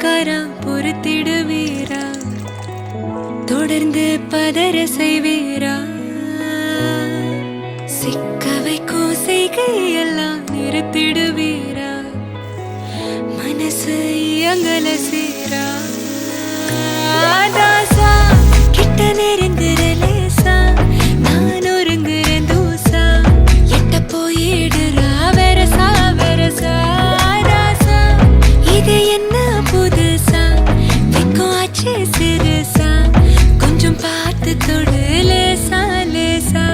பாசக்காரா பொறுத்திடுவீரா, தொடர்ந்து பதற செய்வீரா, சிக்க வைக்கும் செய்கையெல்லாம் நிறுத்திடுவீரா, மனசு இயங்கல சீரா. தாசா கிட்ட நெருங்குற லேசா, நான் ஒருங்குற தூசா, எட்ட போயிடுறா வெரசா வெரசா. தாசா இது என்ன புதுசா, வெக்கம் ஆச்சு சிறுசா, கொஞ்சம் பார்த்து தொடு லேசா லேசா.